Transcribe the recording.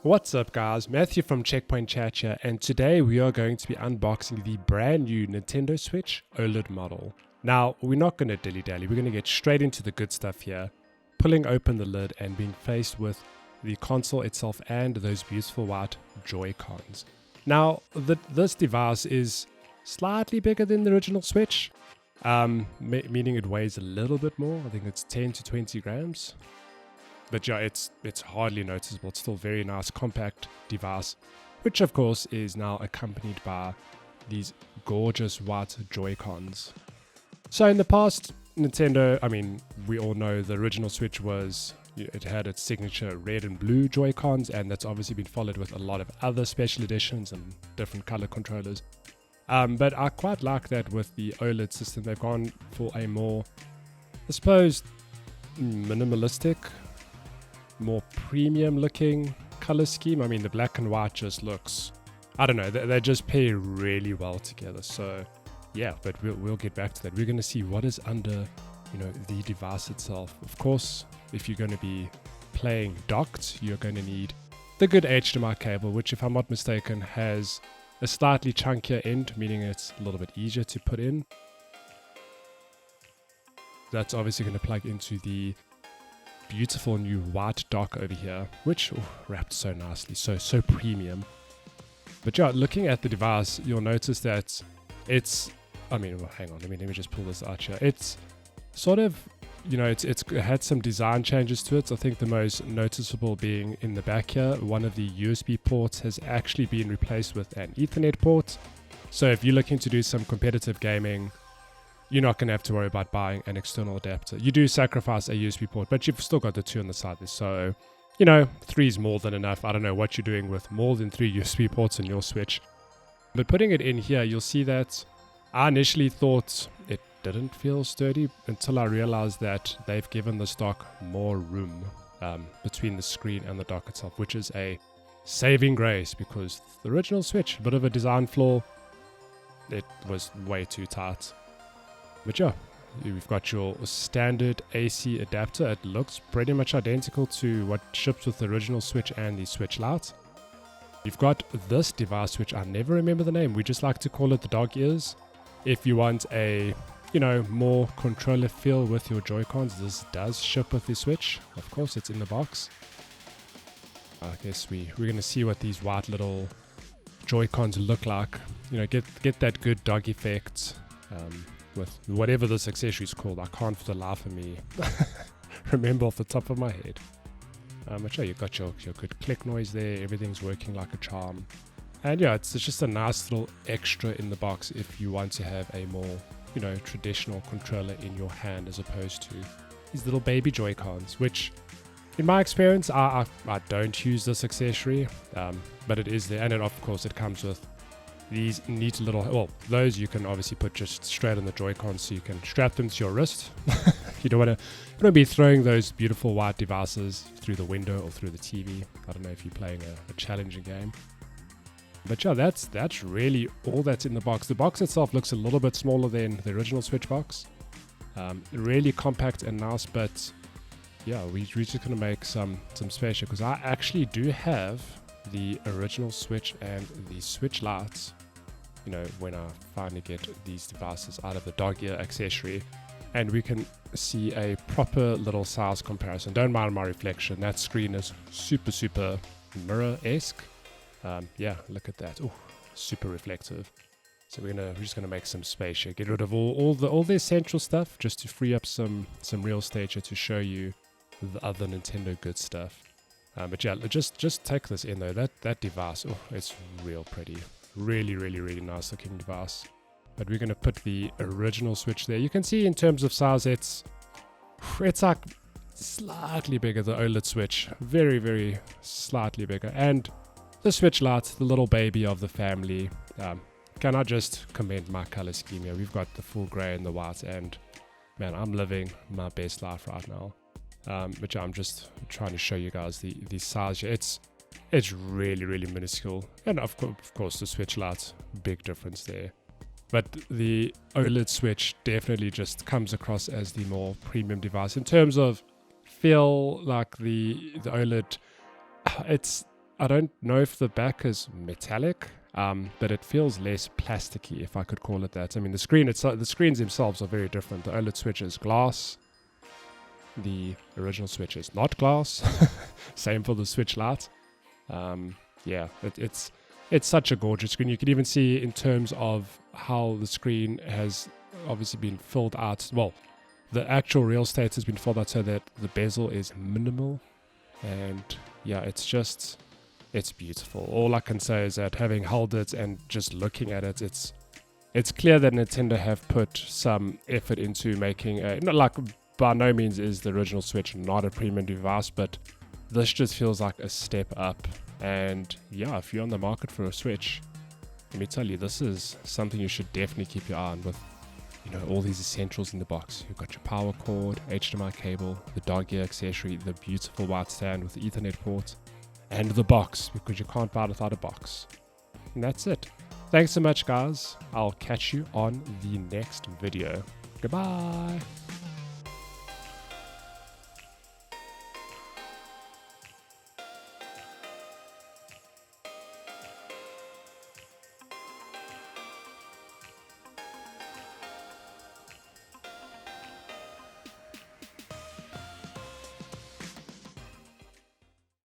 What's up guys, Matthew from Checkpoint Chat here, and today we are going to be unboxing the brand new Nintendo Switch OLED model. Now, we're not going to dilly-dally, we're going to get straight into the good stuff here, pulling open the lid and being faced with the console itself and those beautiful white Joy-Cons. Now, this device is slightly bigger than the original Switch, meaning it weighs a little bit more. I think it's 10 to 20 grams. But yeah, it's hardly noticeable. It's still a very nice compact device, which of course is now accompanied by these gorgeous white Joy-Cons. So in the past, Nintendo, we all know the original Switch it had its signature red and blue Joy-Cons, and that's obviously been followed with a lot of other special editions and different color controllers. But I quite like that with the OLED system. They've gone for a more, I suppose, minimalistic, more premium looking color scheme. I mean, the black and white just looks, I don't know, they just pair really well together. So yeah, but we'll get back to that. We're going to see what is under, the device itself. Of course, if you're going to be playing docked, you're going to need the good HDMI cable, which if I'm not mistaken has a slightly chunkier end, meaning it's a little bit easier to put in. That's obviously going to plug into the beautiful new white dock over here, which wrapped so nicely, so premium. But yeah, looking at the device, you'll notice that it's, hang on, let me just pull this out here. It's sort of, it's had some design changes to it. I think the most noticeable being in the back here, one of the USB ports has actually been replaced with an Ethernet port. So if you're looking to do some competitive gaming, you're not going to have to worry about buying an external adapter. You do sacrifice a USB port, but you've still got the two on the side there. So, 3 is more than enough. I don't know what you're doing with more than 3 USB ports in your Switch. But putting it in here, you'll see that I initially thought it didn't feel sturdy until I realized that they've given the dock more room between the screen and the dock itself, which is a saving grace because the original Switch, a bit of a design flaw, it was way too tight. But yeah, we've got your standard AC adapter. It looks pretty much identical to what ships with the original Switch and the Switch Lite. You've got this device, which I never remember the name. We just like to call it the dog ears. If you want a, more controller feel with your Joy-Cons, this does ship with the Switch. Of course, it's in the box. I guess we're going to see what these white little Joy-Cons look like. Get that good dog effect. With whatever this accessory is called, I can't for the life of me remember off the top of my head. But yeah, you've got your good click noise there, everything's working like a charm. And yeah, it's just a nice little extra in the box if you want to have a more, traditional controller in your hand as opposed to these little baby Joy-Cons, which in my experience, I don't use this accessory, but it is there. And then of course it comes with these neat little, those you can obviously put just straight on the Joy-Cons so you can strap them to your wrist. You don't want to be throwing those beautiful white devices through the window or through the TV. I don't know if you're playing a challenging game. But yeah, that's really all that's in the box. The box itself looks a little bit smaller than the original Switch box. Really compact and nice, but yeah, we're just going to make some space here because I actually do have the original Switch and the Switch Lite, when I finally get these devices out of the dog ear accessory, and we can see a proper little size comparison. Don't mind my reflection, that screen is super mirror-esque. Yeah, look at that. Oh, super reflective. So we're just gonna make some space here, get rid of all the essential stuff just to free up some real estate here to show you the other Nintendo good stuff. But yeah, just take this in though. That device, it's real pretty. Really nice looking device. But we're going to put the original Switch there. You can see in terms of size, it's like slightly bigger, the OLED Switch. Very slightly bigger. And the Switch Lite, the little baby of the family. Can I just commend my color scheme here? We've got the full gray and the white, and man, I'm living my best life right now. But yeah, I'm just trying to show you guys the size here. It's really minuscule, and of course the Switch Lite, big difference there. But the OLED Switch definitely just comes across as the more premium device in terms of feel. Like the OLED, it's I don't know if the back is metallic, but it feels less plasticky, if I could call it that. I mean, the screens themselves are very different. The OLED Switch is glass. The original Switch is not glass. Same for the Switch Lite. Yeah, it's such a gorgeous screen. You can even see in terms of how the screen has obviously been filled out. Well, the actual real estate has been filled out so that the bezel is minimal. And yeah, it's beautiful. All I can say is that having held it and just looking at it, it's clear that Nintendo have put some effort into making not like, by no means is the original Switch not a premium device, but this just feels like a step up. And yeah, if you're on the market for a Switch, let me tell you, this is something you should definitely keep your eye on with, all these essentials in the box. You've got your power cord, HDMI cable, the dog ear accessory, the beautiful white stand with the Ethernet port, and the box, because you can't buy it without a box. And that's it. Thanks so much, guys. I'll catch you on the next video. Goodbye.